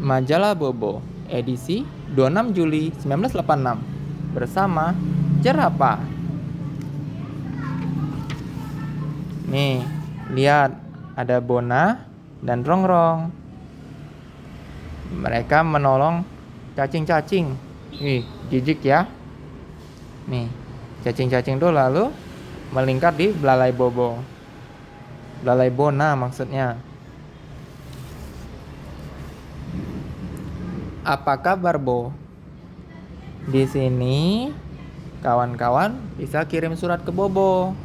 Majalah Bobo, edisi 26 Juli 1986, bersama jerapah. Nih, lihat, ada Bona dan Rongrong. Mereka menolong cacing-cacing. Ih, jijik ya. Nih, cacing-cacing itu lalu melingkar di belalai Bobo. Belalai Bona maksudnya. Apa kabar, Bo? Di sini kawan-kawan bisa kirim surat ke Bobo.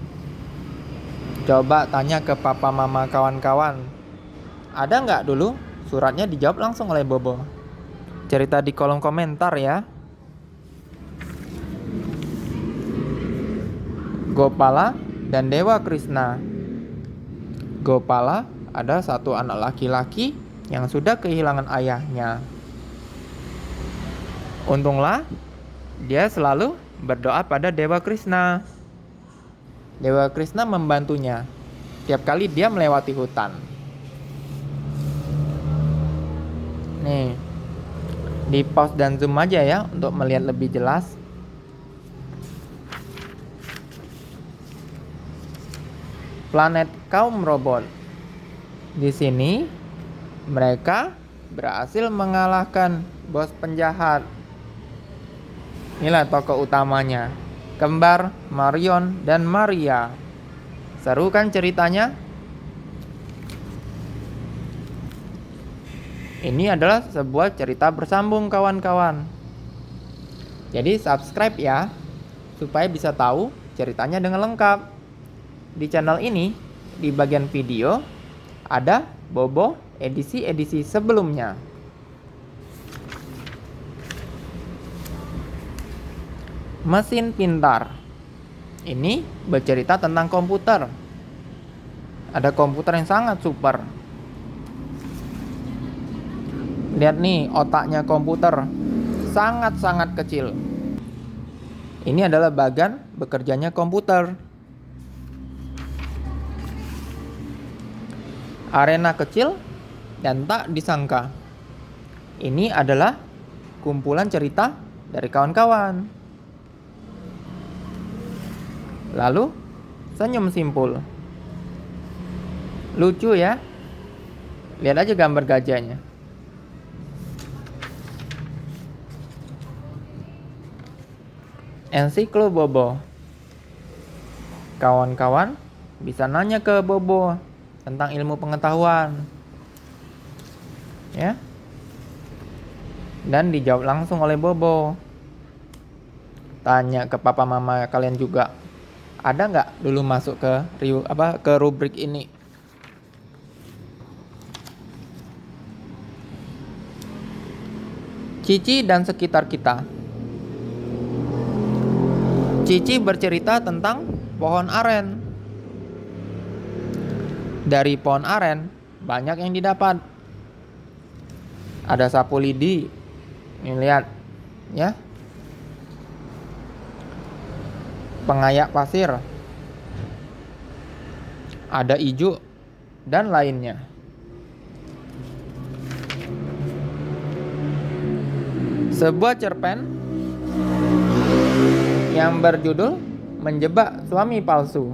Coba tanya ke papa mama kawan-kawan. Ada nggak dulu suratnya dijawab langsung oleh Bobo? Cerita di kolom komentar ya. Gopala dan Dewa Krishna. Gopala ada satu anak laki-laki yang sudah kehilangan ayahnya. Untunglah dia selalu berdoa pada Dewa Krishna. Dewa Krishna membantunya tiap kali dia melewati hutan. Nih, di pause dan zoom aja ya untuk melihat lebih jelas. Planet kaum robot. Di sini mereka berhasil mengalahkan bos penjahat. Inilah tokoh utamanya, kembar Marion dan Maria. Seru kan ceritanya? Ini adalah sebuah cerita bersambung kawan-kawan. Jadi subscribe ya, supaya bisa tahu ceritanya dengan lengkap. Di channel ini, di bagian video, ada Bobo edisi-edisi sebelumnya. Mesin pintar. Ini bercerita tentang komputer. Ada komputer yang sangat super. Lihat nih, otaknya komputer sangat-sangat kecil. Ini adalah bagian bekerjanya komputer. Arena kecil dan tak disangka. Ini adalah kumpulan cerita dari kawan-kawan. Lalu, senyum simpul. Lucu ya? Lihat aja gambar gajahnya. Ensiklo Bobo. Kawan-kawan bisa nanya ke Bobo tentang ilmu pengetahuan. Ya. Dan dijawab langsung oleh Bobo. Tanya ke papa mama kalian juga. Ada nggak dulu masuk ke rubrik ini? Cici dan sekitar kita. Cici bercerita tentang pohon aren. Dari pohon aren banyak yang didapat. Ada sapu lidi. Ini lihat ya. Pengayak pasir. Ada ijuk dan lainnya. Sebuah cerpen yang berjudul Menjebak Suami Palsu.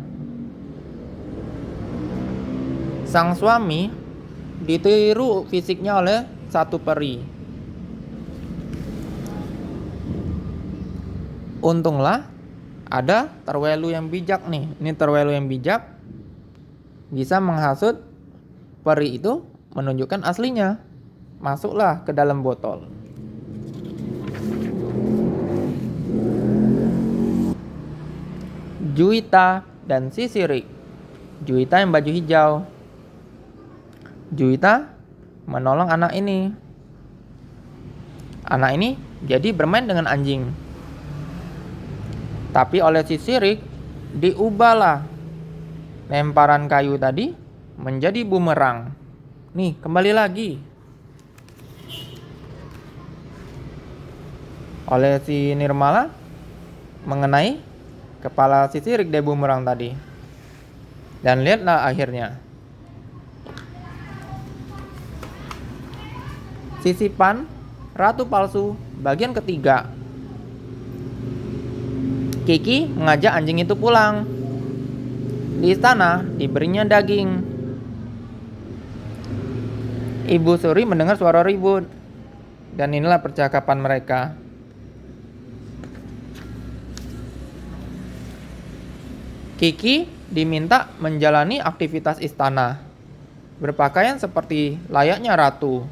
Sang suami ditiru fisiknya oleh satu peri. Untunglah ada terwelu yang bijak nih. Ini terwelu yang bijak bisa menghasut peri itu menunjukkan aslinya. Masuklah ke dalam botol. Juwita dan Sisirik. Juwita yang baju hijau. Juwita menolong anak ini. Anak ini jadi bermain dengan anjing. Tapi oleh Sisirik diubahlah lemparan kayu tadi menjadi bumerang. Nih, kembali lagi. Oleh si Nirmala mengenai kepala Sisirik dari bumerang tadi. Dan lihatlah akhirnya. Sisipan Ratu Palsu bagian ketiga. Kiki mengajak anjing itu pulang. Di istana diberinya daging. Ibu Suri mendengar suara ribut. Dan inilah percakapan mereka. Kiki diminta menjalani aktivitas istana, berpakaian seperti layaknya ratu.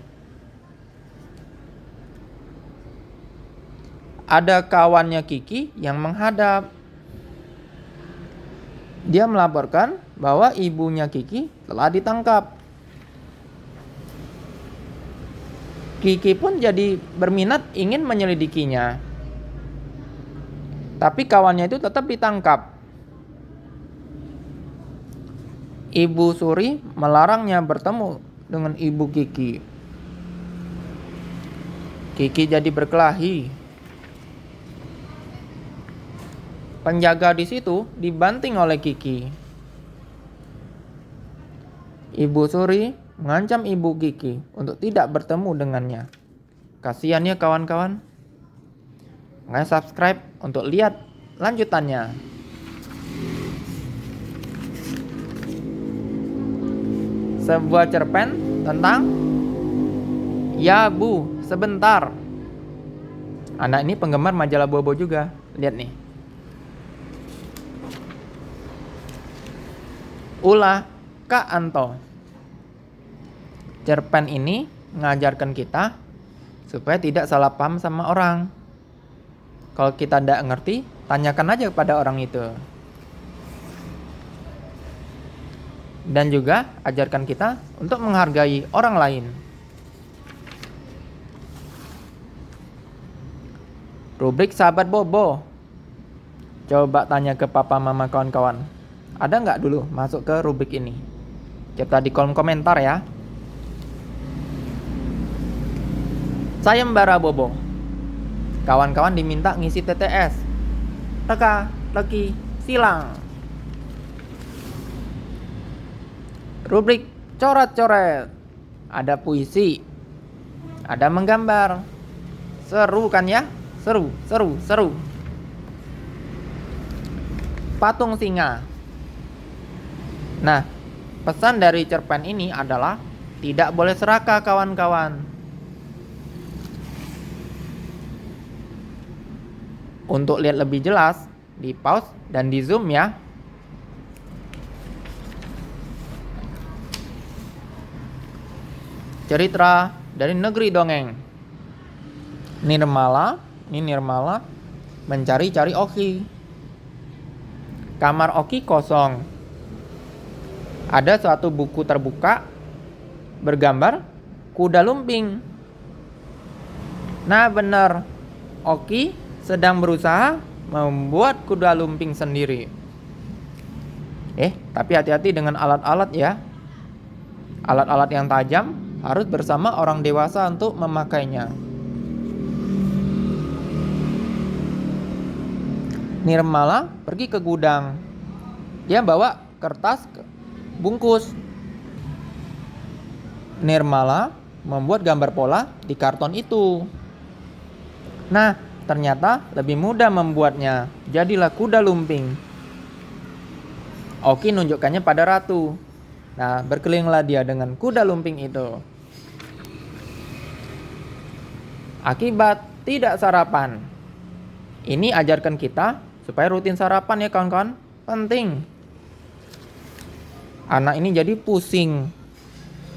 Ada kawannya Kiki yang menghadap. Dia melaporkan bahwa ibunya Kiki telah ditangkap. Kiki pun jadi berminat ingin menyelidikinya. Tapi kawannya itu tetap ditangkap. Ibu Suri melarangnya bertemu dengan ibu Kiki. Kiki jadi berkelahi. Penjaga di situ dibanting oleh Kiki. Ibu Suri mengancam ibu Kiki untuk tidak bertemu dengannya. Kasihan ya kawan-kawan. Makanya subscribe untuk lihat lanjutannya. Sebuah cerpen tentang Ya Bu, sebentar. Anak ini penggemar majalah Bobo juga. Lihat nih. Ulah Kak Anto. Cerpen ini mengajarkan kita supaya tidak salah paham sama orang. Kalau kita tidak ngerti, tanyakan aja kepada orang itu. Dan juga ajarkan kita untuk menghargai orang lain. Rubrik Sahabat Bobo. Coba tanya ke papa mama kawan-kawan. Ada nggak dulu masuk ke rubrik ini? Cerita di kolom komentar ya. Sayembara Bobo. Kawan-kawan diminta ngisi TTS. Teka, teki, silang. Rubrik coret-coret. Ada puisi. Ada menggambar. Seru kan ya? Seru. Patung singa. Nah, pesan dari cerpen ini adalah tidak boleh serakah kawan-kawan. Untuk lihat lebih jelas, di pause dan di zoom ya. Cerita dari negeri dongeng. Nirmala mencari-cari Oki. Kamar Oki kosong. Ada suatu buku terbuka bergambar kuda lumping. Nah benar, Oki sedang berusaha membuat kuda lumping sendiri. Tapi hati-hati dengan alat-alat ya. Alat-alat yang tajam harus bersama orang dewasa untuk memakainya. Nirmala pergi ke gudang. Dia bawa kertas bungkus. Nirmala membuat gambar pola di karton itu. Nah, ternyata lebih mudah membuatnya. Jadilah kuda lumping. Oki nunjukkannya pada ratu. Nah, berkelilinglah dia dengan kuda lumping itu. Akibat tidak sarapan. Ini ajarkan kita supaya rutin sarapan ya kawan-kawan. Penting. Anak ini jadi pusing.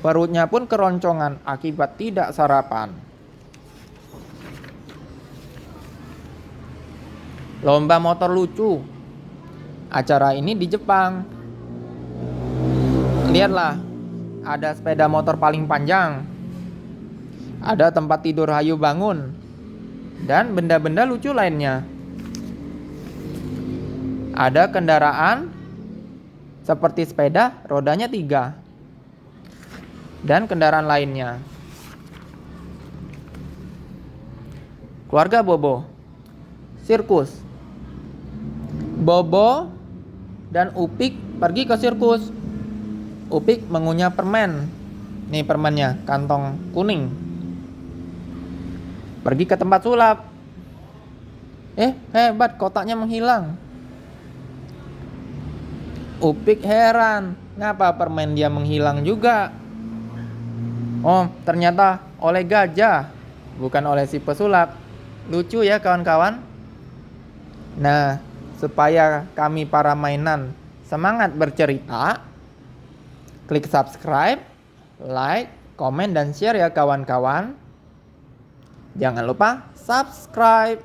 Perutnya pun keroncongan akibat tidak sarapan. Lomba motor lucu. Acara ini di Jepang. Lihatlah, ada sepeda motor paling panjang. Ada tempat tidur hayu bangun. Dan benda-benda lucu lainnya. Ada kendaraan seperti sepeda, rodanya 3. Dan kendaraan lainnya. Keluarga Bobo. Sirkus. Bobo dan Upik pergi ke sirkus. Upik mengunyah permen. Nih permennya, kantong kuning. Pergi ke tempat sulap. Hebat, kotaknya menghilang. Upik heran, ngapa permen dia menghilang juga? Oh, ternyata oleh gajah, bukan oleh si pesulap. Lucu ya kawan-kawan. Nah, supaya kami para mainan semangat bercerita, klik subscribe, like, komen, dan share ya kawan-kawan. Jangan lupa subscribe.